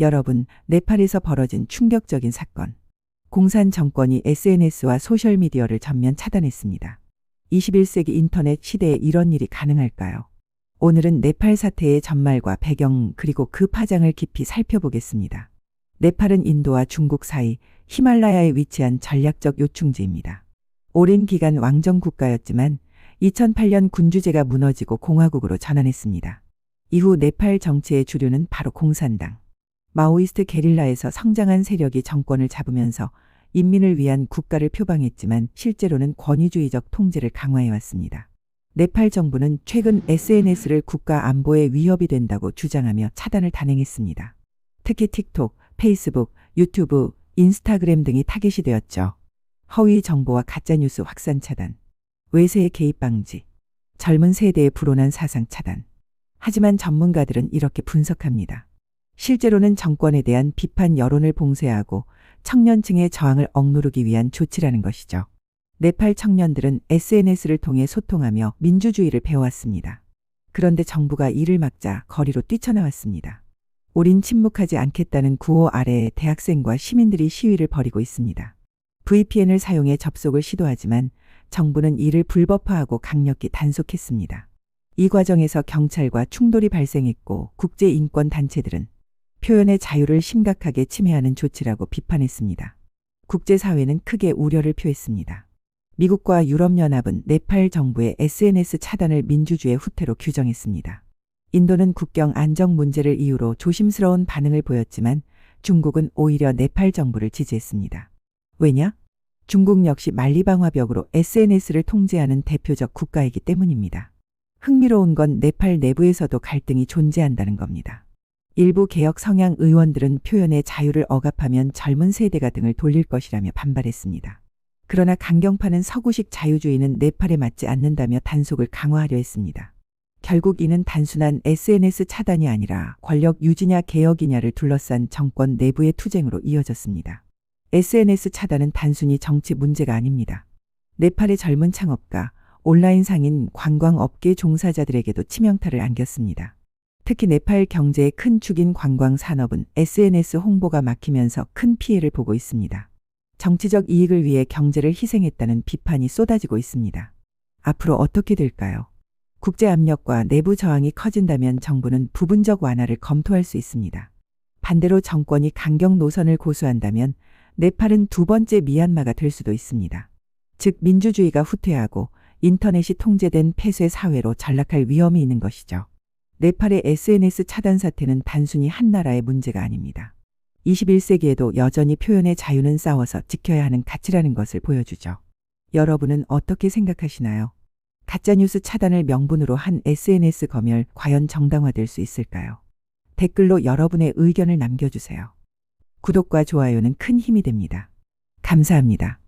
여러분, 네팔에서 벌어진 충격적인 사건. 공산 정권이 SNS와 소셜미디어를 전면 차단했습니다. 21세기 인터넷 시대에 이런 일이 가능할까요? 오늘은 네팔 사태의 전말과 배경 그리고 그 파장을 깊이 살펴보겠습니다. 네팔은 인도와 중국 사이 히말라야에 위치한 전략적 요충지입니다. 오랜 기간 왕정 국가였지만 2008년 군주제가 무너지고 공화국으로 전환했습니다. 이후 네팔 정치의 주류는 바로 공산당, 마오이스트 게릴라에서 성장한 세력이 정권을 잡으면서 인민을 위한 국가를 표방했지만 실제로는 권위주의적 통제를 강화해왔습니다. 네팔 정부는 최근 SNS를 국가 안보에 위협이 된다고 주장하며 차단을 단행했습니다. 특히 틱톡, 페이스북, 유튜브, 인스타그램 등이 타깃이 되었죠. 허위 정보와 가짜뉴스 확산 차단, 외세의 개입 방지, 젊은 세대의 불온한 사상 차단. 하지만 전문가들은 이렇게 분석합니다. 실제로는 정권에 대한 비판 여론을 봉쇄하고 청년층의 저항을 억누르기 위한 조치라는 것이죠. 네팔 청년들은 SNS를 통해 소통하며 민주주의를 배워왔습니다. 그런데 정부가 이를 막자 거리로 뛰쳐나왔습니다. 우린 침묵하지 않겠다는 구호 아래에 대학생과 시민들이 시위를 벌이고 있습니다. VPN을 사용해 접속을 시도하지만 정부는 이를 불법화하고 강력히 단속했습니다. 이 과정에서 경찰과 충돌이 발생했고 국제인권단체들은 표현의 자유를 심각하게 침해하는 조치라고 비판했습니다. 국제사회는 크게 우려를 표했습니다. 미국과 유럽연합은 네팔 정부의 SNS 차단을 민주주의 후퇴로 규정했습니다. 인도는 국경 안정 문제를 이유로 조심스러운 반응을 보였지만 중국은 오히려 네팔 정부를 지지했습니다. 왜냐? 중국 역시 만리방화벽으로 SNS를 통제하는 대표적 국가이기 때문입니다. 흥미로운 건 네팔 내부에서도 갈등이 존재한다는 겁니다. 일부 개혁 성향 의원들은 표현의 자유를 억압하면 젊은 세대가 등을 돌릴 것이라며 반발했습니다. 그러나 강경파는 서구식 자유주의는 네팔에 맞지 않는다며 단속을 강화하려 했습니다. 결국 이는 단순한 SNS 차단이 아니라 권력 유지냐 개혁이냐를 둘러싼 정권 내부의 투쟁으로 이어졌습니다. SNS 차단은 단순히 정치 문제가 아닙니다. 네팔의 젊은 창업가, 온라인 상인, 관광업계 종사자들에게도 치명타를 안겼습니다. 특히 네팔 경제의 큰 축인 관광 산업은 SNS 홍보가 막히면서 큰 피해를 보고 있습니다. 정치적 이익을 위해 경제를 희생했다는 비판이 쏟아지고 있습니다. 앞으로 어떻게 될까요? 국제 압력과 내부 저항이 커진다면 정부는 부분적 완화를 검토할 수 있습니다. 반대로 정권이 강경 노선을 고수한다면 네팔은 두 번째 미얀마가 될 수도 있습니다. 즉 민주주의가 후퇴하고 인터넷이 통제된 폐쇄 사회로 전락할 위험이 있는 것이죠. 네팔의 SNS 차단 사태는 단순히 한 나라의 문제가 아닙니다. 21세기에도 여전히 표현의 자유는 싸워서 지켜야 하는 가치라는 것을 보여주죠. 여러분은 어떻게 생각하시나요? 가짜뉴스 차단을 명분으로 한 SNS 검열 과연 정당화될 수 있을까요? 댓글로 여러분의 의견을 남겨주세요. 구독과 좋아요는 큰 힘이 됩니다. 감사합니다.